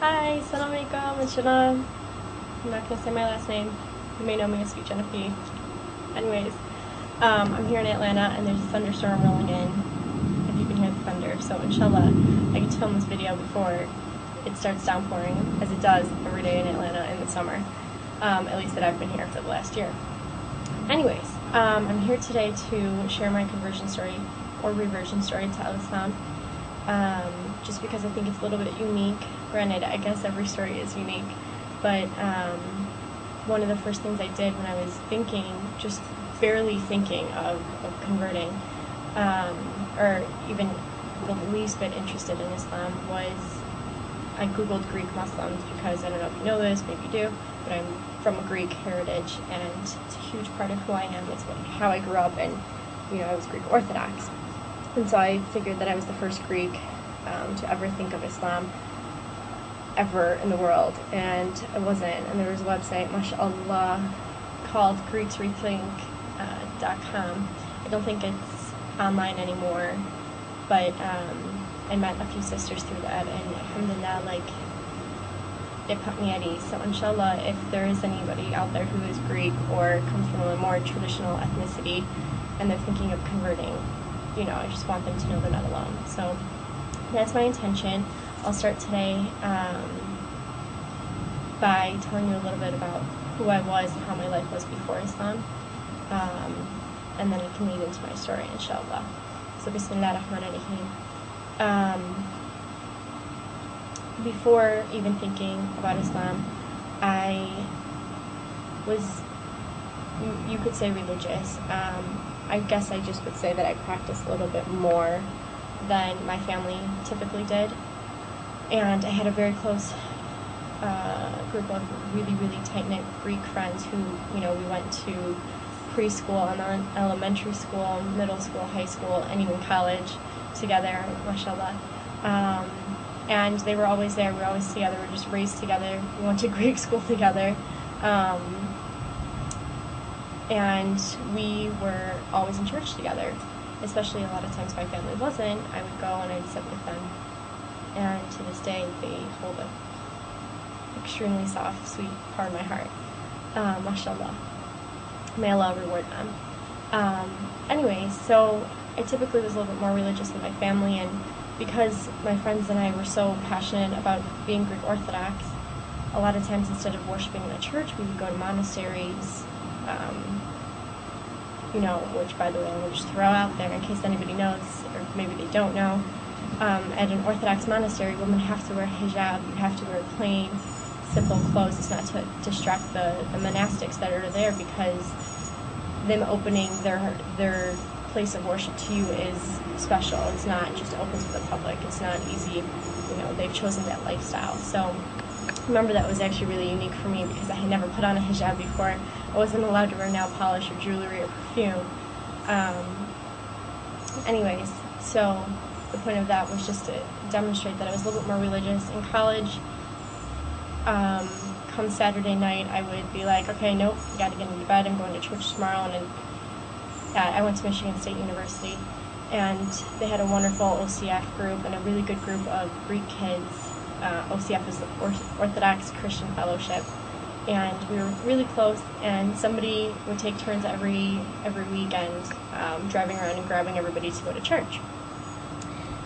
Hi, Assalamualaikum, Inshallah. I'm not gonna say my last name. You may know me as Sweet Genevieve. Anyways, I'm here in Atlanta and there's a thunderstorm rolling in. If you can hear the thunder, so inshallah, I get to film this video before it starts downpouring, as it does every day in Atlanta in the summer. At least that I've been here for the last year. Anyways, I'm here today to share my conversion story or reversion story to Islam. Just because I think it's a little bit unique. Granted, I guess every story is unique, but one of the first things I did when I was thinking, just barely thinking of converting, or even the least bit interested in Islam, was I googled Greek Muslims, because I don't know if you know this, maybe you do, but I'm from a Greek heritage and it's a huge part of who I am. It's how I grew up, and I was Greek Orthodox. And so I figured that I was the first Greek to ever think of Islam ever in the world, and I wasn't. And there was a website, mashallah, called GreeksRethink.com. I don't think it's online anymore, but I met a few sisters through that, and alhamdulillah, it put me at ease. So inshallah, if there is anybody out there who is Greek or comes from a more traditional ethnicity and they're thinking of converting, I just want them to know they're not alone. So that's my intention. I'll start today by telling you a little bit about who I was and how my life was before Islam, and then it can lead into my story, inshallah. So Bismillah ar-Rahman ar-Rahim. Before even thinking about Islam, I was, you could say, religious. I guess I just would say that I practiced a little bit more than my family typically did. And I had a very close group of really, really tight-knit Greek friends who, we went to preschool and elementary school, middle school, high school, and even college together, mashallah. And they were always there. We were always together. We were just raised together. We went to Greek school together. And we were always in church together. Especially a lot of times my family wasn't. I would go and I'd sit with them. And to this day, they hold an extremely soft, sweet part of my heart. Mashallah. May Allah reward them. Anyways, so I typically was a little bit more religious than my family, and because my friends and I were so passionate about being Greek Orthodox, a lot of times instead of worshiping in a church, we would go to monasteries, which, by the way, I'm going to just throw out there in case anybody knows, or maybe they don't know. At an Orthodox monastery, women have to wear hijab. You have to wear plain, simple clothes. It's not to distract the monastics that are there, because them opening their place of worship to you is special. It's not just open to the public. It's not easy. They've chosen that lifestyle. So remember, that was actually really unique for me, because I had never put on a hijab before. I wasn't allowed to wear nail polish or jewelry or perfume. Anyways, so the point of that was just to demonstrate that I was a little bit more religious. In college, come Saturday night, I would be like, okay, nope, I gotta get into bed, I'm going to church tomorrow. And I went to Michigan State University, and they had a wonderful OCF group and a really good group of Greek kids. OCF is the Orthodox Christian Fellowship, and we were really close, and somebody would take turns every weekend driving around and grabbing everybody to go to church.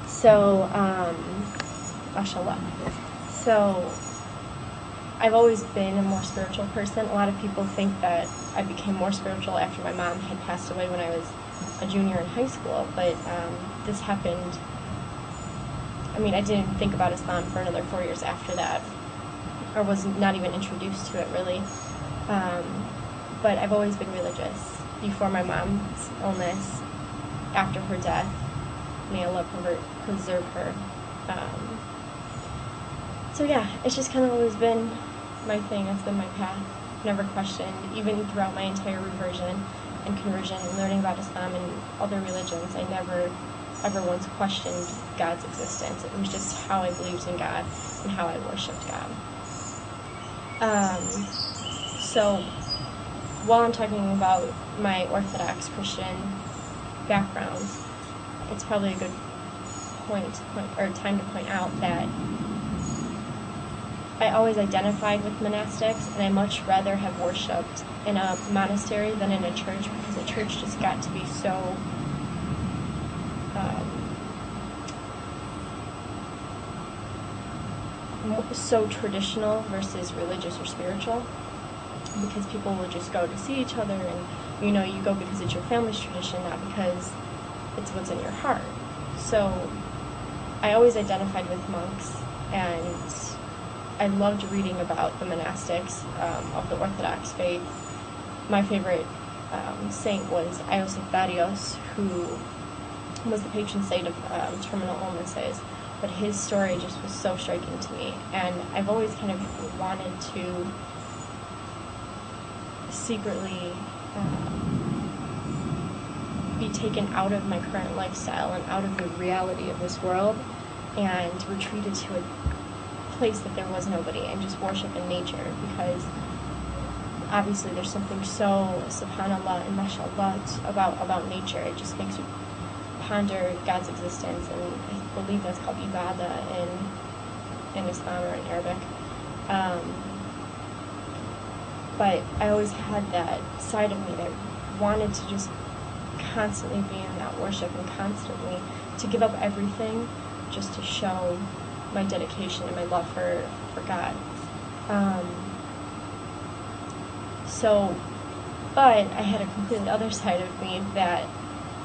So, mashallah. So, I've always been a more spiritual person. A lot of people think that I became more spiritual after my mom had passed away when I was a junior in high school, but this happened, I didn't think about Islam for another 4 years after that, or was not even introduced to it, really. But I've always been religious. Before my mom's illness, after her death, may Allah preserve her. So yeah, it's just kind of always been my thing. It's been my path. Never questioned, even throughout my entire reversion and conversion and learning about Islam and other religions, I never ever once questioned God's existence. It was just how I believed in God and how I worshipped God. So while I'm talking about my Orthodox Christian background, it's probably a good time to point out that I always identified with monastics, and I much rather have worshipped in a monastery than in a church, because a church just got to be so so traditional versus religious or spiritual, because people will just go to see each other, and you know, you go because it's your family's tradition, not because it's what's in your heart. So I always identified with monks, and I loved reading about the monastics of the Orthodox faith. My favorite saint was Iosif, who was the patron saint of terminal illnesses, but his story just was so striking to me, and I've always kind of wanted to secretly be taken out of my current lifestyle and out of the reality of this world, and retreated to a place that there was nobody, and just worship in nature, because obviously there's something so subhanallah and mashallah about nature. It just makes you ponder God's existence, and I believe that's called ibadah in Islam or in Arabic. But I always had that side of me that wanted to just constantly be in that worship, and constantly to give up everything just to show my dedication and my love for God. But I had a completely other side of me that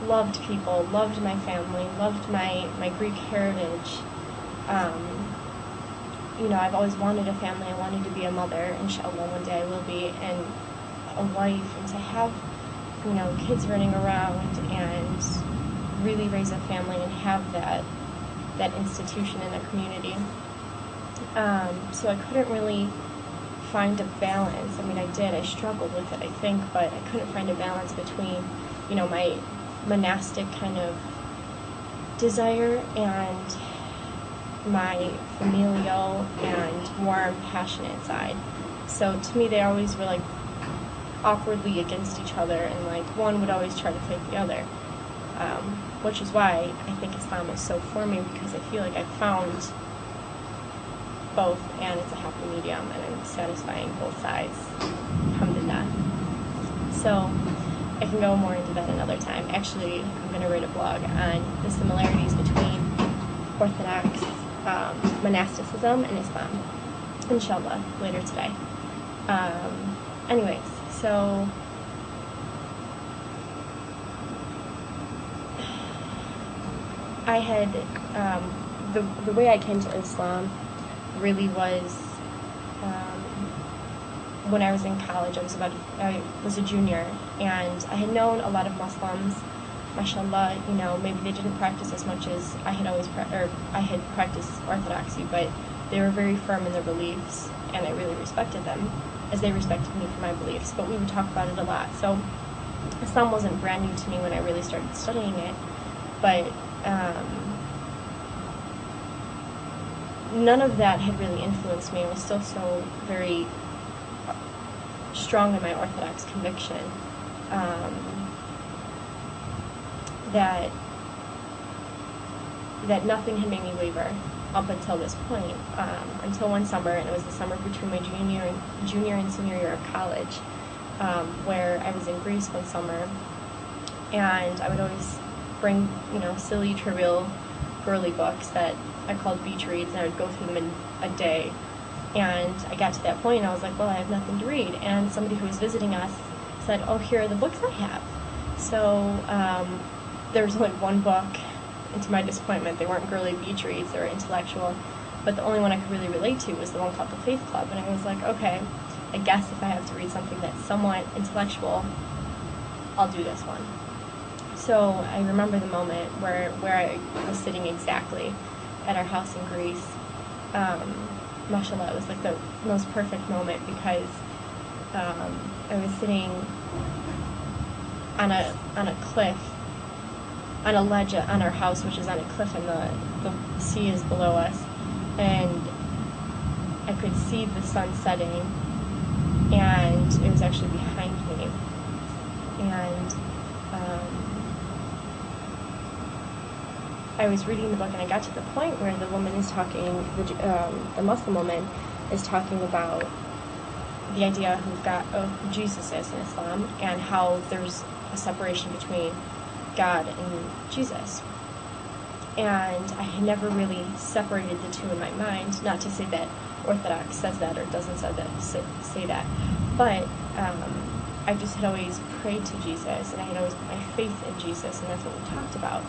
loved people, loved my family, loved my Greek heritage. You know, I've always wanted a family. I wanted to be a mother. Inshallah, one day I will be, and a wife, and to have, you know, kids running around and really raise a family and have that institution in a community. So I couldn't really find a balance. I mean, I struggled with it, I think, but I couldn't find a balance between, you know, my monastic kind of desire and my familial and warm, passionate side. So to me, they always were like awkwardly against each other, and like one would always try to fight the other, which is why I think Islam is so for me, because I feel like I've found both, and it's a happy medium, and I'm satisfying both sides, alhamdulillah. So I can go more into that another time. Actually, I'm going to write a blog on the similarities between Orthodox monasticism and Islam, inshallah, later today. Anyways, so I had the way I came to Islam really was when I was in college. I was a junior, and I had known a lot of Muslims, mashallah. You know, maybe they didn't practice as much as I had I had practiced orthodoxy, but they were very firm in their beliefs, and I really respected them as they respected me for my beliefs. But we would talk about it a lot. So Islam wasn't brand new to me when I really started studying it, but none of that had really influenced me. I was still so very strong in my Orthodox conviction that nothing had made me waver up until this point, until one summer, and it was the summer between my junior and senior year of college, where I was in Greece one summer, and I would always bring, you know, silly, trivial, girly books that I called beach reads, and I would go through them in a day. And I got to that point, and I was like, well, I have nothing to read. And somebody who was visiting us said, oh, here are the books I have. So there was only one book, and to my disappointment, they weren't girly beach reads, they were intellectual. But the only one I could really relate to was the one called The Faith Club. And I was like, okay, I guess if I have to read something that's somewhat intellectual, I'll do this one. So I remember the moment where I was sitting exactly at our house in Greece. Mashallah, it was like the most perfect moment, because I was sitting on a cliff, on a ledge on our house, which is on a cliff, and the sea is below us, and I could see the sun setting, and it was actually behind me, and I was reading the book, and I got to the point where the woman is talking, the Muslim woman is talking about the idea of Jesus is in Islam, and how there's a separation between God and Jesus. And I had never really separated the two in my mind. Not to say that Orthodox says that or doesn't say that, but I just had always prayed to Jesus, and I had always put my faith in Jesus, and that's what we talked about.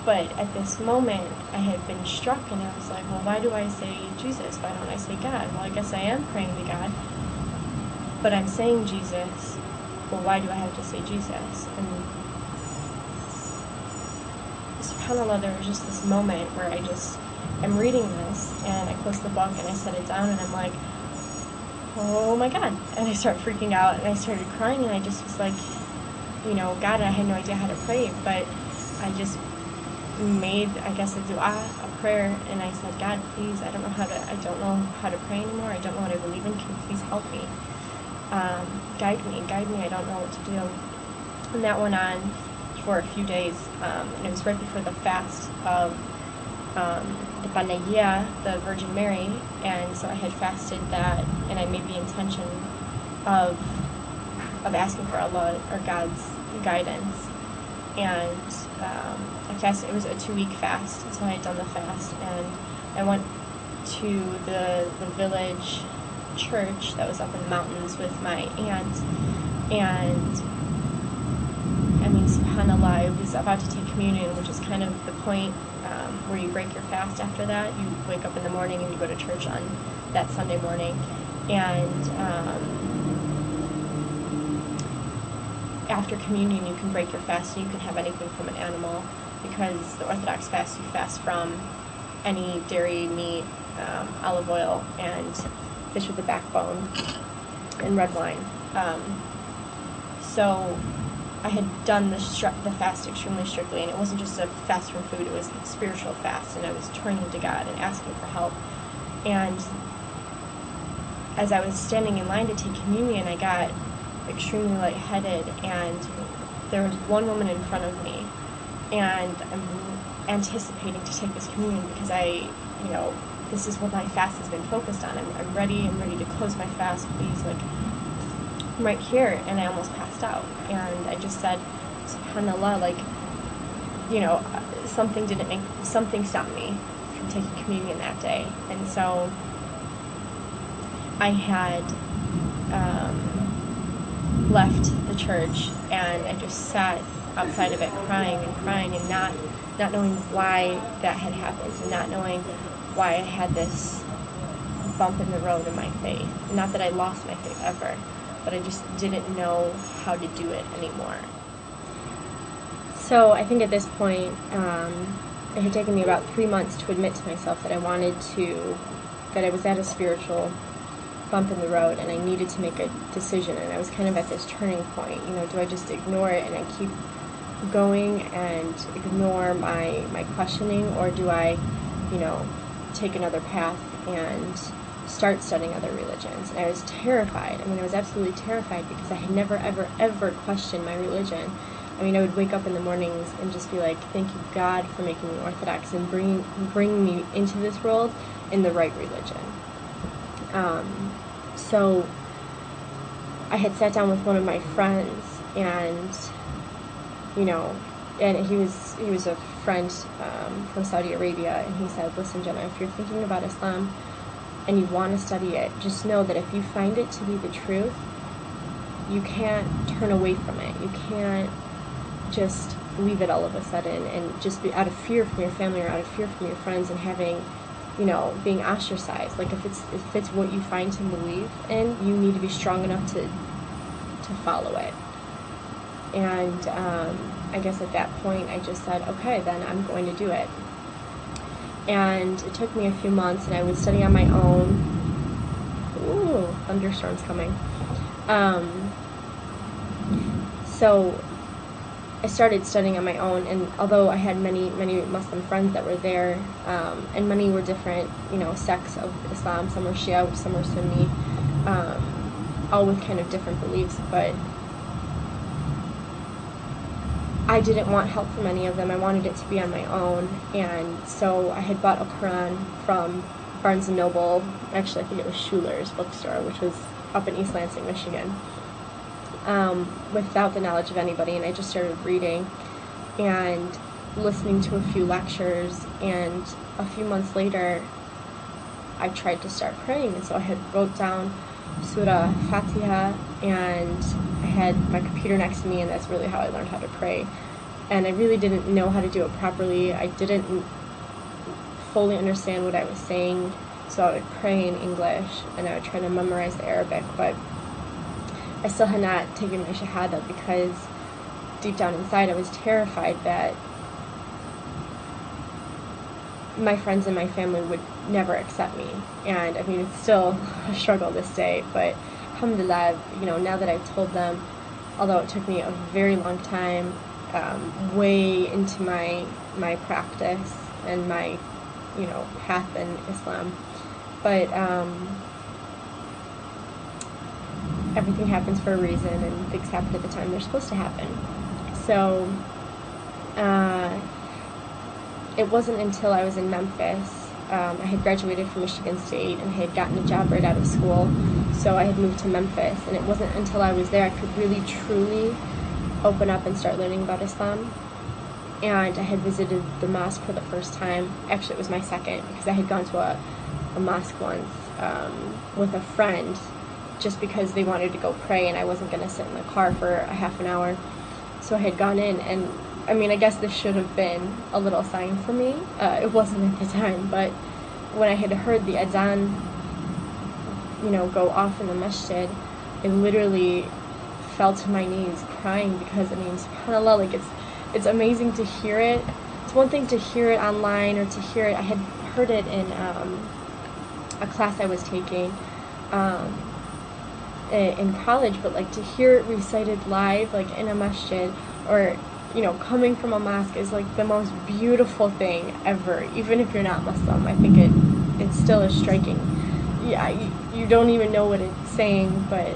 But at this moment, I had been struck, and I was like, well, why do I say Jesus? Why don't I say God? Well, I guess I am praying to God, but I'm saying Jesus. Well, why do I have to say Jesus? And subhanAllah, there was just this moment where I'm reading this, and I closed the book, and I set it down, and I'm like, oh my God. And I started freaking out, and I started crying, and I just was like, God, I had no idea how to pray, but I just made, I guess, a dua, a prayer, and I said, God, please, I don't know how to pray anymore. I don't know what I believe in. Can you please help me? Guide me, I don't know what to do. And that went on for a few days, and it was right before the fast of the Panagia, the Virgin Mary, and so I had fasted that, and I made the intention of asking for Allah or God's guidance. And I fasted. It was a 2-week fast, so I had done the fast, and I went to the village church that was up in the mountains with my aunt, and I mean, subhanAllah, I was about to take communion, which is kind of the point where you break your fast after that. You wake up in the morning and you go to church on that Sunday morning, and after communion you can break your fast, and you can have anything from an animal, because the Orthodox fast, you fast from any dairy, meat, olive oil, and fish with a backbone, and red wine. So I had done the fast extremely strictly, and it wasn't just a fast from food, it was a spiritual fast, and I was turning to God and asking for help. And as I was standing in line to take communion, I got extremely lightheaded, and there was one woman in front of me, and I'm anticipating to take this communion because this is what my fast has been focused on. I'm ready to close my fast, please, I'm right here. And I almost passed out, and I just said, subhanAllah, something stopped me from taking communion that day. And so I had left the church, and I just sat outside of it crying and not knowing why that had happened, and not knowing why I had this bump in the road in my faith. Not that I lost my faith ever, but I just didn't know how to do it anymore. So I think at this point, it had taken me about 3 months to admit to myself that I was at a spiritual bump in the road, and I needed to make a decision, and I was kind of at this turning point. Do I just ignore it and I keep going and ignore my questioning, or do I, take another path and start studying other religions? And I was terrified. I was absolutely terrified, because I had never, ever, ever questioned my religion. I would wake up in the mornings and just be like, thank you, God, for making me Orthodox and bringing me into this world in the right religion. So I had sat down with one of my friends, and and he was a friend from Saudi Arabia, and he said, listen, Jenna, if you're thinking about Islam and you want to study it, just know that if you find it to be the truth, you can't turn away from it. You can't just leave it all of a sudden and just be out of fear from your family or out of fear from your friends and having, being ostracized. If it's what you find to believe in, you need to be strong enough to follow it. And I guess at that point I just said, okay, then I'm going to do it. And it took me a few months, and I would study on my own. Ooh, thunderstorms coming. So I started studying on my own, and although I had many Muslim friends that were there, and many were different, sects of Islam, some were Shia, some were Sunni, all with kind of different beliefs, but I didn't want help from any of them. I wanted it to be on my own, and so I had bought a Quran from a Barnes & Noble, actually I think it was Schuler's bookstore, which was up in East Lansing, Michigan, without the knowledge of anybody, and I just started reading and listening to a few lectures, and a few months later I tried to start praying, and so I had wrote down Surah Fatiha, and I had my computer next to me, and that's really how I learned how to pray. And I really didn't know how to do it properly. I didn't fully understand what I was saying, so I would pray in English and I would try to memorize the Arabic, but I still had not taken my Shahada because deep down inside I was terrified that my friends and my family would never accept me. And I mean, it's still a struggle this day, but alhamdulillah, now that I've told them, although it took me a very long time, way into my practice and my path in Islam, but everything happens for a reason, and things happen at the time they're supposed to happen. So it wasn't until I was in Memphis, I had graduated from Michigan State and I had gotten a job right out of school, so I had moved to Memphis, and it wasn't until I was there I could really truly open up and start learning about Islam. And I had visited the mosque for the first time. Actually, it was my second, because I had gone to a mosque once with a friend just because they wanted to go pray and I wasn't going to sit in the car for a half an hour. So I had gone in, and I mean, I guess this should have been a little sign for me. It wasn't at the time, but when I had heard the adhan, go off in the masjid, I literally fell to my knees crying, because I mean, subhanAllah, like it's amazing to hear it. It's one thing to hear it online or to hear it. I had heard it in a class I was taking in college, but like to hear it recited live, like in a masjid, or coming from a mosque, is like the most beautiful thing ever. Even if you're not Muslim, I think it still is striking. Yeah, you don't even know what it's saying, but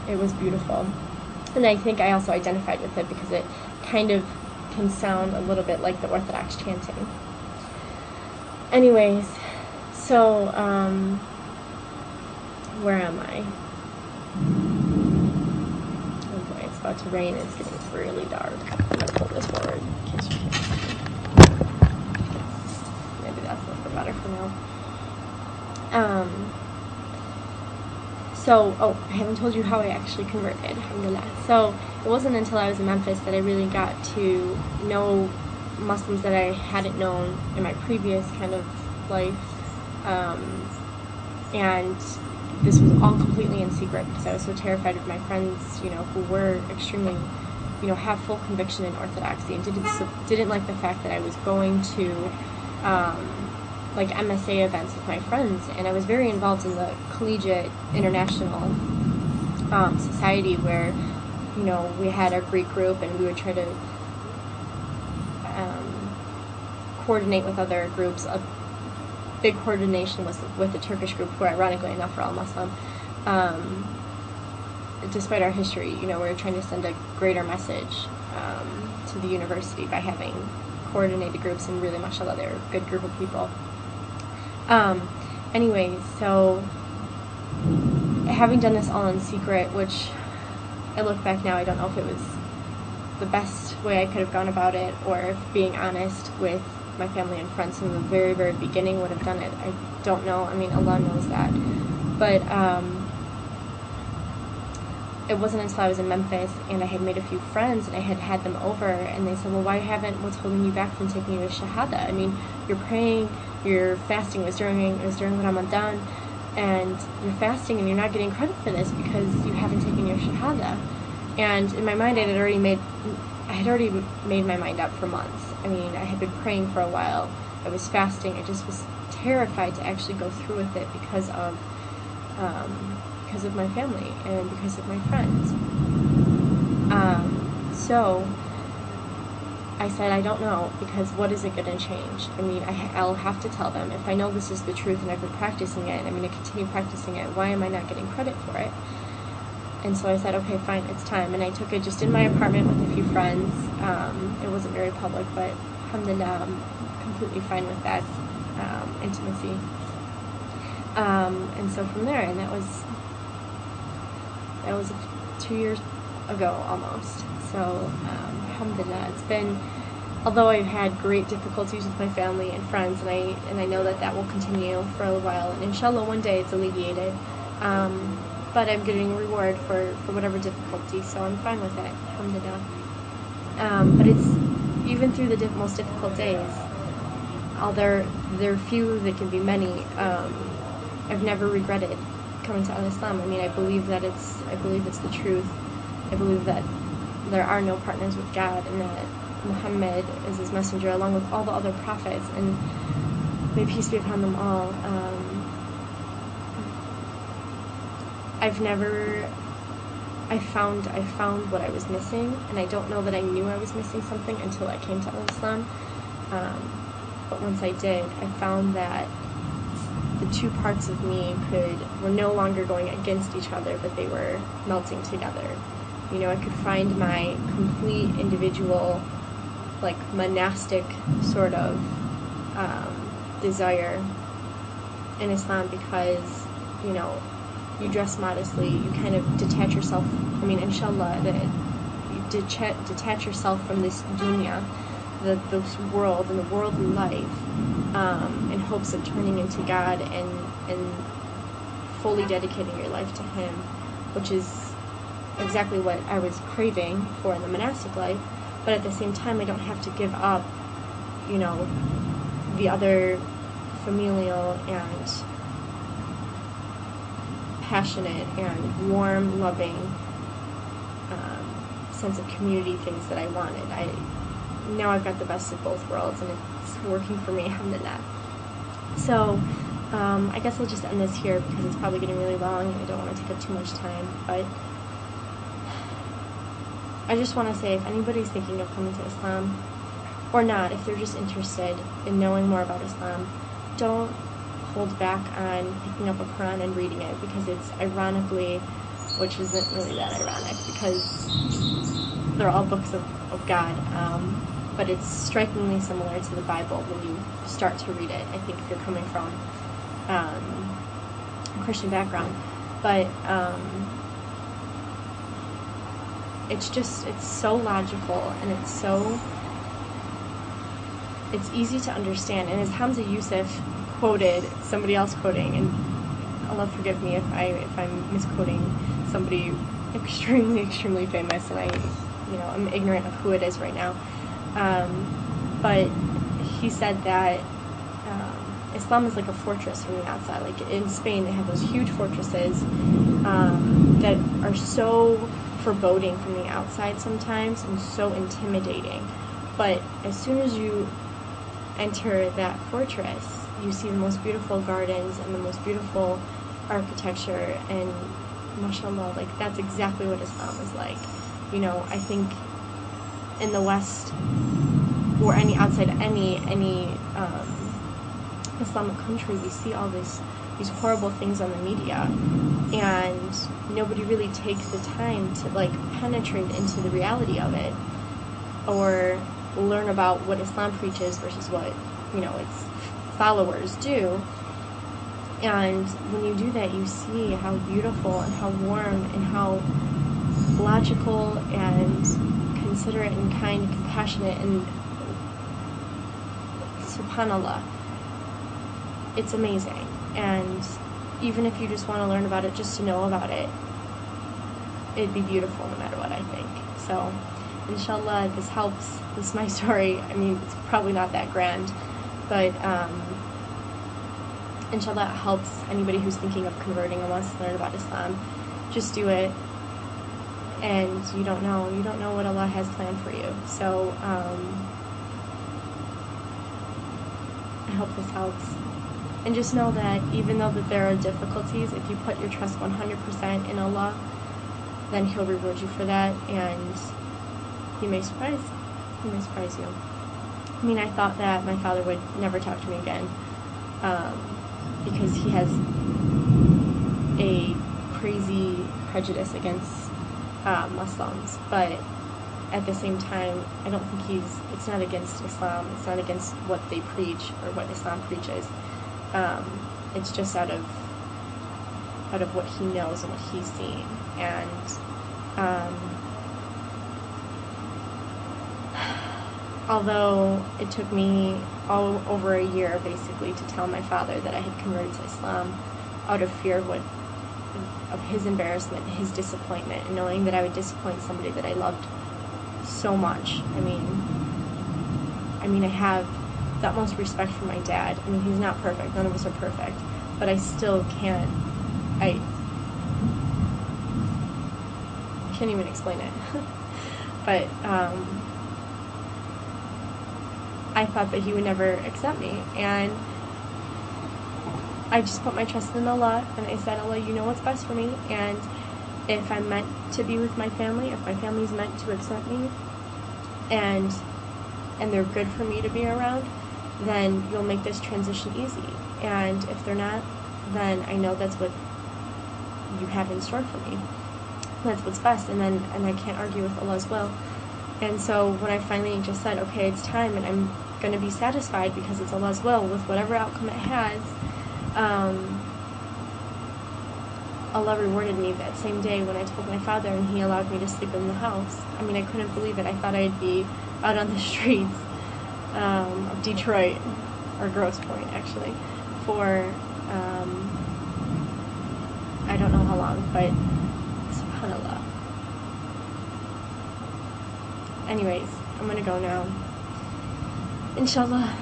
it was beautiful. And I think I also identified with it because it kind of can sound a little bit like the Orthodox chanting. Anyways, so where am I? Oh boy, it's about to rain and it's getting really dark. I'm gonna pull this forward in case you can't see. Maybe that's a little better for now. I haven't told you how I actually converted, alhamdulillah. So it wasn't until I was in Memphis that I really got to know Muslims that I hadn't known in my previous kind of life. And this was all completely in secret because I was so terrified of my friends, who were extremely, have full conviction in Orthodoxy, and didn't like the fact that I was going to like MSA events with my friends, and I was very involved in the collegiate international society where, we had our Greek group and we would try to coordinate with other groups. A big coordination was with the Turkish group, who ironically enough are all Muslim. Despite our history, we were trying to send a greater message to the university by having coordinated groups, and really, mashallah, they're a good group of people. Anyway, so having done this all in secret, which I look back now, I don't know if it was the best way I could have gone about it, or if being honest with my family and friends from the very, very beginning would have done it. I don't know. I mean, Allah knows that. But it wasn't until I was in Memphis and I had made a few friends and I had had them over, and they said, well, what's holding you back from taking your Shahada? I mean, you're praying, you're fasting. It was during Ramadan, and you're fasting and you're not getting credit for this because you haven't taken your Shahada. And in my mind, I had already made my mind up for months. I mean, I had been praying for a while. I was fasting. I just was terrified to actually go through with it because of my family and because of my friends. So I said, I don't know, because what is it going to change? I mean, I'll have to tell them. If I know this is the truth and I've been practicing it and I'm going to continue practicing it, why am I not getting credit for it? And so I said, okay, fine, it's time. And I took it just in my apartment with a few friends. It wasn't very public, but alhamdulillah, I'm completely fine with that. intimacy. And so from there, and that was 2 years ago almost. So alhamdulillah, it's been, although I've had great difficulties with my family and friends, and I know that will continue for a while, and inshallah one day it's alleviated, but I'm getting a reward for whatever difficulty, so I'm fine with it, alhamdulillah. But it's, even through the most difficult days, although there are few, there can be many, I've never regretted coming to Islam. I mean, I believe it's the truth. I believe that there are no partners with God, and that Muhammad is his messenger, along with all the other prophets, and may peace be upon them all. I found what I was missing, and I don't know that I knew I was missing something until I came to Islam. But once I did, I found that the two parts of me were no longer going against each other, but they were melting together. You know, I could find my complete individual, like, monastic sort of desire in Islam, because, you know, you dress modestly, you kind of detach yourself, I mean, inshallah, you detach yourself from this dunya, this world and the worldly life, in hopes of turning into God and fully dedicating your life to Him, which is exactly what I was craving for in the monastic life. But at the same time, I don't have to give up, you know, the other familial and passionate and warm, loving sense of community things that I wanted. Now I've got the best of both worlds, and it's working for me, alhamdulillah. So I guess I'll just end this here because it's probably getting really long and I don't want to take up too much time. But I just want to say, if anybody's thinking of coming to Islam, or not, if they're just interested in knowing more about Islam, don't hold back on picking up a Quran and reading it, because it's ironically, which isn't really that ironic, because they're all books of God, but it's strikingly similar to the Bible when you start to read it, I think, if you're coming from a Christian background. But it's so logical, and it's easy to understand. And as Hamza Yusuf quoted, somebody else quoting, and Allah forgive me if I'm misquoting somebody extremely famous, and I'm ignorant of who it is right now, but he said that Islam is like a fortress from the outside. Like in Spain, they have those huge fortresses that are so foreboding from the outside sometimes, and so intimidating. But as soon as you enter that fortress, you see the most beautiful gardens and the most beautiful architecture, and mashallah, like that's exactly what Islam is like. You know, I think in the West, or outside any Islamic country, we see all these horrible things on the media, and nobody really takes the time to like penetrate into the reality of it, or learn about what Islam preaches versus what its followers do. And when you do that, you see how beautiful and how warm and how logical and considerate and kind and compassionate, and subhanallah, it's amazing. And even if you just want to learn about it, just to know about it, it'd be beautiful no matter what, I think. So inshallah, this helps. This is my story. I mean, it's probably not that grand, but inshallah, it helps anybody who's thinking of converting and wants to learn about Islam. Just do it, and you don't know what Allah has planned for you. So I hope this helps. And just know that even though that there are difficulties, if you put your trust 100% in Allah, then He'll reward you for that, and He may surprise you. I mean, I thought that my father would never talk to me again, because he has a crazy prejudice against Muslims, but at the same time, I don't think it's not against Islam, it's not against what they preach or what Islam preaches. It's just out of what he knows and what he's seen. And although it took me all over a year basically to tell my father that I had converted to Islam out of fear of his embarrassment, his disappointment, and knowing that I would disappoint somebody that I loved so much. I mean, I have the utmost respect for my dad. I mean, he's not perfect. None of us are perfect. But I still can't even explain it. But I thought that he would never accept me, and I just put my trust in Allah, and I said, Allah, you know what's best for me, and if I'm meant to be with my family, if my family's meant to accept me, and they're good for me to be around, then you'll make this transition easy. And if they're not, then I know that's what you have in store for me. That's what's best, and I can't argue with Allah's will. And so when I finally just said, okay, it's time, and I'm going to be satisfied because it's Allah's will with whatever outcome it has, Allah rewarded me that same day when I told my father, and he allowed me to sleep in the house. I mean, I couldn't believe it. I thought I'd be out on the streets of Detroit, or Grosse Pointe actually, for I don't know how long, but subhanAllah. Anyways, I'm gonna go now. Inshallah,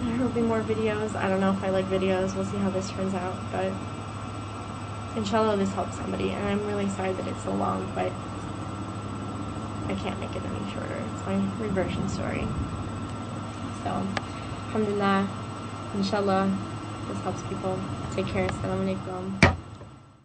there will be more videos. I don't know if I like videos. We'll see how this turns out, but inshallah this helps somebody. And I'm really sorry that it's so long, but I can't make it any shorter. It's my reversion story. So, alhamdulillah, inshallah this helps people. Take care. Assalamu alaikum.